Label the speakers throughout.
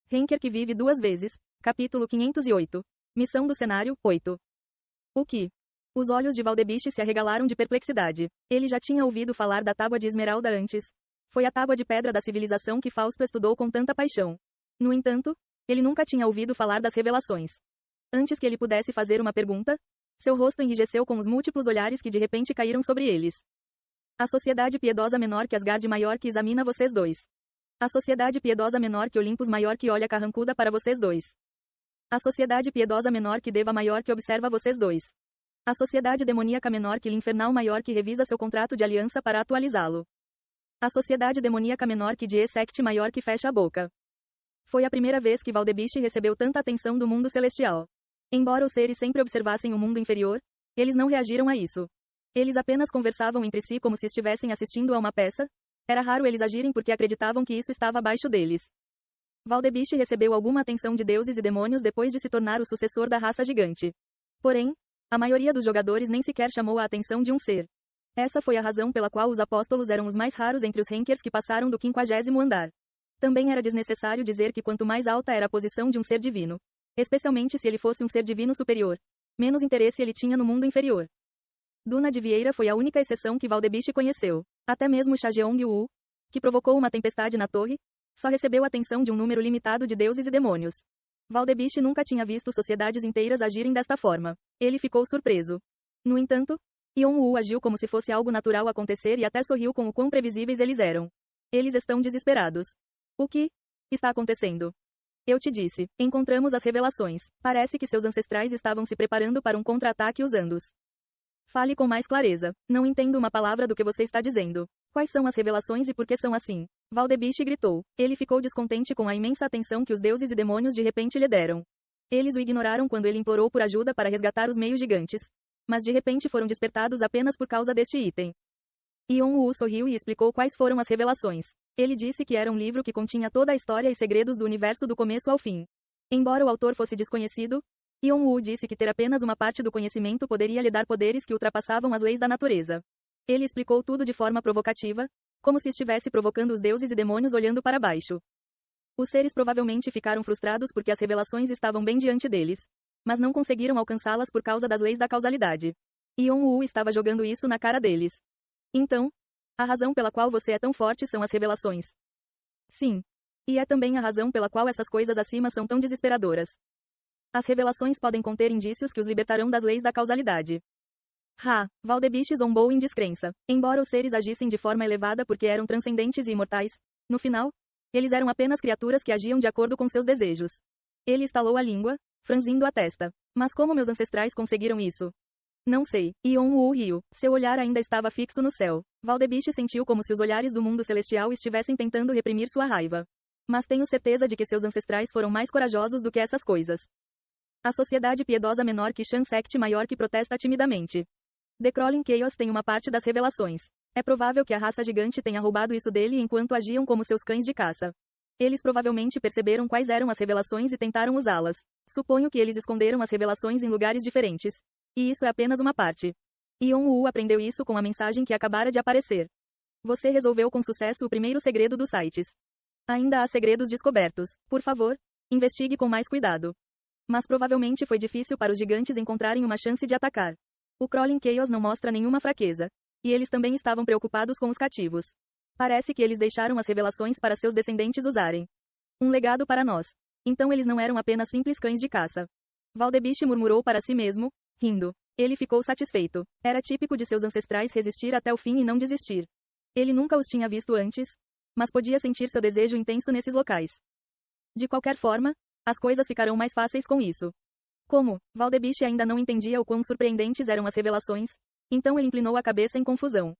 Speaker 1: Henker que vive duas vezes. Capítulo 508. Missão do cenário, 8. O que? Os olhos de Valdebiche se arregalaram de perplexidade. Ele já tinha ouvido falar da tábua de esmeralda antes. Foi a tábua de pedra da civilização que Fausto estudou com tanta paixão. No entanto, ele nunca tinha ouvido falar das revelações. Antes que ele pudesse fazer uma pergunta, seu rosto enrijeceu com os múltiplos olhares que de repente caíram sobre eles. A sociedade piedosa menor que Asgard maior que examina vocês dois. A sociedade piedosa menor que Olympus maior que olha carrancuda para vocês dois. A sociedade piedosa menor que Deva maior que observa vocês dois. A sociedade demoníaca menor que Linfernal maior que revisa seu contrato de aliança para atualizá-lo. A sociedade demoníaca menor que Die Sect maior que fecha a boca. Foi a primeira vez que Valdebiche recebeu tanta atenção do mundo celestial. Embora os seres sempre observassem o mundo inferior, eles não reagiram a isso. Eles apenas conversavam entre si como se estivessem assistindo a uma peça. Era raro eles agirem porque acreditavam que isso estava abaixo deles. Valdebiche recebeu alguma atenção de deuses e demônios depois de se tornar o sucessor da raça gigante. Porém, a maioria dos jogadores nem sequer chamou a atenção de um ser. Essa foi a razão pela qual os apóstolos eram os mais raros entre os Henkers que passaram do 50º andar. Também era desnecessário dizer que quanto mais alta era a posição de um ser divino, especialmente se ele fosse um ser divino superior, menos interesse ele tinha no mundo inferior. Duna de Vieira foi a única exceção que Valdebiche conheceu. Até mesmo Shajeong-Wu, que provocou uma tempestade na torre, só recebeu a atenção de um número limitado de deuses e demônios. Valdebiche nunca tinha visto sociedades inteiras agirem desta forma. Ele ficou surpreso. No entanto, Yeon-Woo agiu como se fosse algo natural acontecer e até sorriu com o quão previsíveis eles eram. Eles estão desesperados. O que está acontecendo? Eu te disse, encontramos as revelações. Parece que seus ancestrais estavam se preparando para um contra-ataque usando-os. Fale com mais clareza. Não entendo uma palavra do que você está dizendo. Quais são as revelações e por que são assim? Valdebiche gritou. Ele ficou descontente com a imensa atenção que os deuses e demônios de repente lhe deram. Eles o ignoraram quando ele implorou por ajuda para resgatar os meios gigantes. Mas de repente foram despertados apenas por causa deste item. Yeon-Woo sorriu e explicou quais foram as revelações. Ele disse que era um livro que continha toda a história e segredos do universo do começo ao fim. Embora o autor fosse desconhecido, Yeon-Woo disse que ter apenas uma parte do conhecimento poderia lhe dar poderes que ultrapassavam as leis da natureza. Ele explicou tudo de forma provocativa, como se estivesse provocando os deuses e demônios olhando para baixo. Os seres provavelmente ficaram frustrados porque as revelações estavam bem diante deles, mas não conseguiram alcançá-las por causa das leis da causalidade. Yeon-Woo estava jogando isso na cara deles. Então, a razão pela qual você é tão forte são as revelações. Sim. E é também a razão pela qual essas coisas acima são tão desesperadoras. As revelações podem conter indícios que os libertarão das leis da causalidade. Valdebiche zombou em descrença. Embora os seres agissem de forma elevada porque eram transcendentes e imortais, no final, eles eram apenas criaturas que agiam de acordo com seus desejos. Ele estalou a língua, franzindo a testa. Mas como meus ancestrais conseguiram isso? Não sei. Yeon-Woo riu. Seu olhar ainda estava fixo no céu. Valdebiche sentiu como se os olhares do mundo celestial estivessem tentando reprimir sua raiva. Mas tenho certeza de que seus ancestrais foram mais corajosos do que essas coisas. A sociedade piedosa menor que Shan Sect maior que protesta timidamente. The Crawling Chaos tem uma parte das revelações. É provável que a raça gigante tenha roubado isso dele enquanto agiam como seus cães de caça. Eles provavelmente perceberam quais eram as revelações e tentaram usá-las. Suponho que eles esconderam as revelações em lugares diferentes. E isso é apenas uma parte. Yeon-Woo aprendeu isso com a mensagem que acabara de aparecer. Você resolveu com sucesso o primeiro segredo dos sites. Ainda há segredos descobertos. Por favor, investigue com mais cuidado. Mas provavelmente foi difícil para os gigantes encontrarem uma chance de atacar. O Crawling Chaos não mostra nenhuma fraqueza. E eles também estavam preocupados com os cativos. Parece que eles deixaram as revelações para seus descendentes usarem. Um legado para nós. Então eles não eram apenas simples cães de caça. Valdebiche murmurou para si mesmo, rindo. Ele ficou satisfeito. Era típico de seus ancestrais resistir até o fim e não desistir. Ele nunca os tinha visto antes, mas podia sentir seu desejo intenso nesses locais. De qualquer forma, as coisas ficarão mais fáceis com isso. Como, Valdebiche ainda não entendia o quão surpreendentes eram as revelações, então ele inclinou a cabeça em confusão.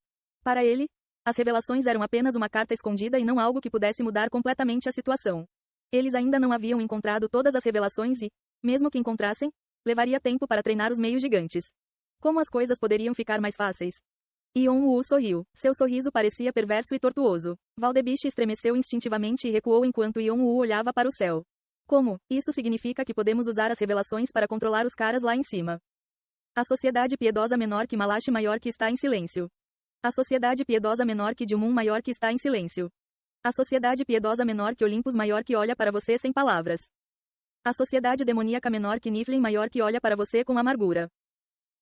Speaker 1: Para ele, as revelações eram apenas uma carta escondida e não algo que pudesse mudar completamente a situação. Eles ainda não haviam encontrado todas as revelações e, mesmo que encontrassem, levaria tempo para treinar os meios gigantes. Como as coisas poderiam ficar mais fáceis? Yeon-Woo sorriu. Seu sorriso parecia perverso e tortuoso. Valdebiche estremeceu instintivamente e recuou enquanto Yeon-Woo olhava para o céu. Como? Isso significa que podemos usar as revelações para controlar os caras lá em cima. A sociedade piedosa menor que Malachi maior que está em silêncio. A sociedade piedosa menor que Dilmun maior que está em silêncio. A sociedade piedosa menor que Olympus maior que olha para você sem palavras. A sociedade demoníaca menor que Niflheim maior que olha para você com amargura.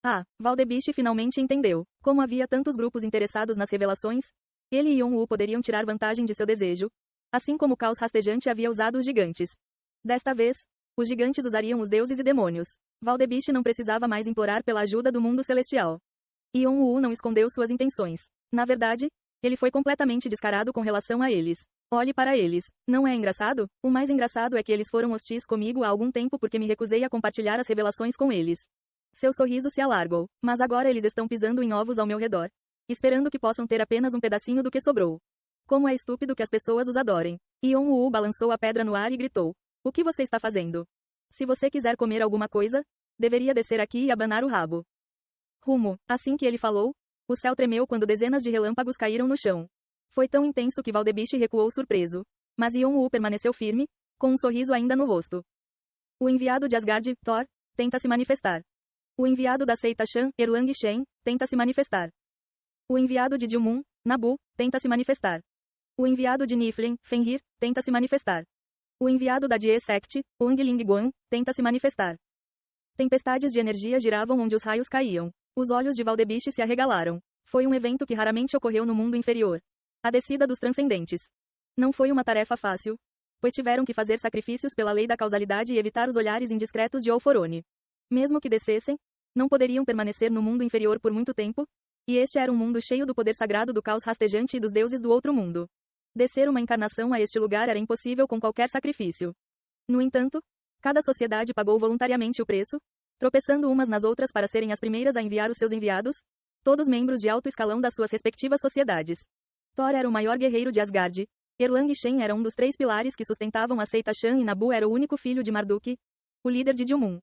Speaker 1: Ah, Valdebiche finalmente entendeu. Como havia tantos grupos interessados nas revelações, ele e Yon-Woo poderiam tirar vantagem de seu desejo, assim como o caos rastejante havia usado os gigantes. Desta vez, os gigantes usariam os deuses e demônios. Valdebiche não precisava mais implorar pela ajuda do mundo celestial. Yon-Woo não escondeu suas intenções. Na verdade, ele foi completamente descarado com relação a eles. Olhe para eles. Não é engraçado? O mais engraçado é que eles foram hostis comigo há algum tempo porque me recusei a compartilhar as revelações com eles. Seu sorriso se alargou. Mas agora eles estão pisando em ovos ao meu redor, esperando que possam ter apenas um pedacinho do que sobrou. Como é estúpido que as pessoas os adorem. Yon-Woo balançou a pedra no ar e gritou. O que você está fazendo? Se você quiser comer alguma coisa, deveria descer aqui e abanar o rabo. Rumo. Assim que ele falou, o céu tremeu quando dezenas de relâmpagos caíram no chão. Foi tão intenso que Valdebiche recuou surpreso. Mas Yon-Woo permaneceu firme, com um sorriso ainda no rosto. O enviado de Asgard, Thor, tenta se manifestar. O enviado da seita Shan, Erlang Shen, tenta se manifestar. O enviado de Dilmun, Nabu, tenta se manifestar. O enviado de Niflheim, Fenrir, tenta se manifestar. O enviado da Die Sect, Ong Ling-Guan, tenta se manifestar. Tempestades de energia giravam onde os raios caíam. Os olhos de Valdebiche se arregalaram. Foi um evento que raramente ocorreu no mundo inferior. A descida dos transcendentes. Não foi uma tarefa fácil, pois tiveram que fazer sacrifícios pela lei da causalidade e evitar os olhares indiscretos de Olforone. Mesmo que descessem, não poderiam permanecer no mundo inferior por muito tempo, e este era um mundo cheio do poder sagrado do caos rastejante e dos deuses do outro mundo. Descer uma encarnação a este lugar era impossível com qualquer sacrifício. No entanto, cada sociedade pagou voluntariamente o preço, tropeçando umas nas outras para serem as primeiras a enviar os seus enviados, todos membros de alto escalão das suas respectivas sociedades. Thor era o maior guerreiro de Asgard, Erlang Shen era um dos 3 pilares que sustentavam a seita Shan e Nabu era o único filho de Marduk, o líder de Dilmun.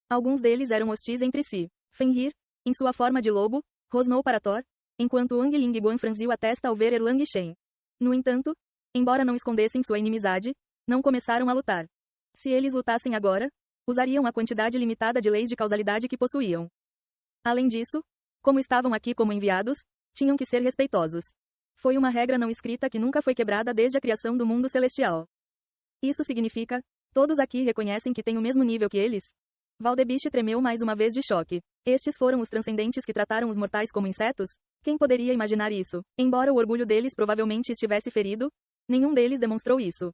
Speaker 1: Alguns deles eram hostis entre si. Fenrir, em sua forma de lobo, rosnou para Thor, enquanto Ong Ling-Guan franziu a testa ao ver Erlang Shen. No entanto, embora não escondessem sua inimizade, não começaram a lutar. Se eles lutassem agora, usariam a quantidade limitada de leis de causalidade que possuíam. Além disso, como estavam aqui como enviados, tinham que ser respeitosos. Foi uma regra não escrita que nunca foi quebrada desde a criação do mundo celestial. Isso significa, todos aqui reconhecem que têm o mesmo nível que eles? Valdebiche tremeu mais uma vez de choque. Estes foram os transcendentes que trataram os mortais como insetos? Quem poderia imaginar isso? Embora o orgulho deles provavelmente estivesse ferido, nenhum deles demonstrou isso.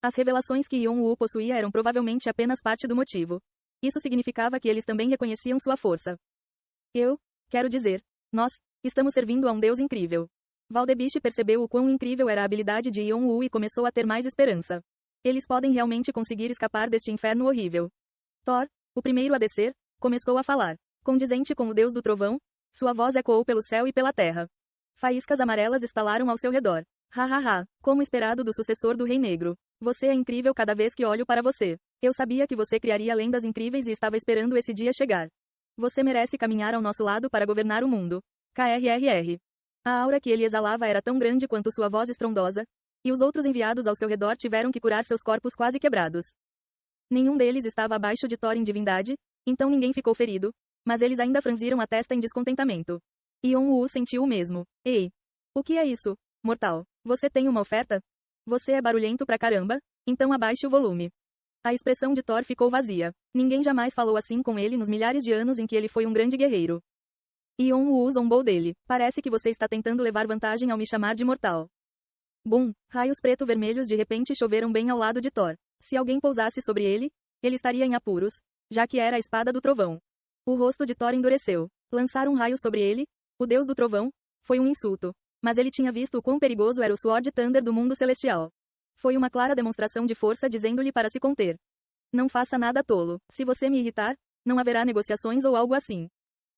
Speaker 1: As revelações que Yon-Woo possuía eram provavelmente apenas parte do motivo. Isso significava que eles também reconheciam sua força. Quero dizer, nós, estamos servindo a um Deus incrível. Valdebiche percebeu o quão incrível era a habilidade de Yon-Woo e começou a ter mais esperança. Eles podem realmente conseguir escapar deste inferno horrível. Thor, o primeiro a descer, começou a falar. Condizente com o Deus do Trovão, sua voz ecoou pelo céu e pela terra. Faíscas amarelas estalaram ao seu redor. Como esperado do sucessor do Rei Negro. Você é incrível cada vez que olho para você. Eu sabia que você criaria lendas incríveis e estava esperando esse dia chegar. Você merece caminhar ao nosso lado para governar o mundo. KRRR. A aura que ele exalava era tão grande quanto sua voz estrondosa, e os outros enviados ao seu redor tiveram que curar seus corpos quase quebrados. Nenhum deles estava abaixo de Thor em divindade, então ninguém ficou ferido, mas eles ainda franziram a testa em descontentamento. Yon-Woo sentiu o mesmo. Ei! O que é isso, mortal? Você tem uma oferta? Você é barulhento pra caramba, então abaixe o volume. A expressão de Thor ficou vazia. Ninguém jamais falou assim com ele nos milhares de anos em que ele foi um grande guerreiro. Yon-Woo zombou dele. Parece que você está tentando levar vantagem ao me chamar de mortal. Bum! Raios preto-vermelhos de repente choveram bem ao lado de Thor. Se alguém pousasse sobre ele, ele estaria em apuros, já que era a espada do trovão. O rosto de Thor endureceu. Lançar um raio sobre ele, o deus do trovão, foi um insulto. Mas ele tinha visto o quão perigoso era o Sword Thunder do mundo celestial. Foi uma clara demonstração de força dizendo-lhe para se conter. Não faça nada tolo. Se você me irritar, não haverá negociações ou algo assim.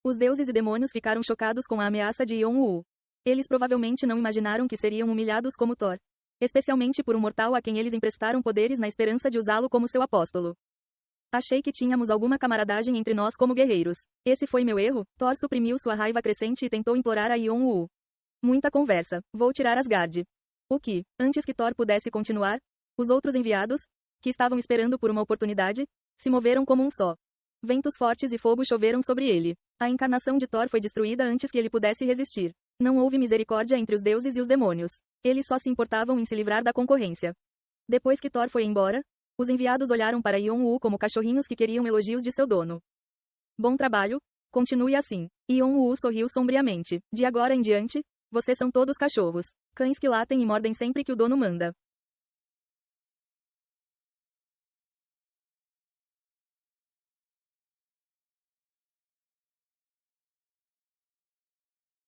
Speaker 1: Os deuses e demônios ficaram chocados com a ameaça de Yon-Woo. Eles provavelmente não imaginaram que seriam humilhados como Thor. Especialmente por um mortal a quem eles emprestaram poderes na esperança de usá-lo como seu apóstolo. Achei que tínhamos alguma camaradagem entre nós como guerreiros. Esse foi meu erro? Thor suprimiu sua raiva crescente e tentou implorar a Yon-Woo. Muita conversa. Vou tirar Asgard. O que? Antes que Thor pudesse continuar, os outros enviados, que estavam esperando por uma oportunidade, se moveram como um só. Ventos fortes e fogo choveram sobre ele. A encarnação de Thor foi destruída antes que ele pudesse resistir. Não houve misericórdia entre os deuses e os demônios. Eles só se importavam em se livrar da concorrência. Depois que Thor foi embora, os enviados olharam para Yon-woo como cachorrinhos que queriam elogios de seu dono. Bom trabalho, continue assim. Yon-woo sorriu sombriamente. De agora em diante, vocês são todos cachorros. Cães que latem e mordem sempre que o dono manda.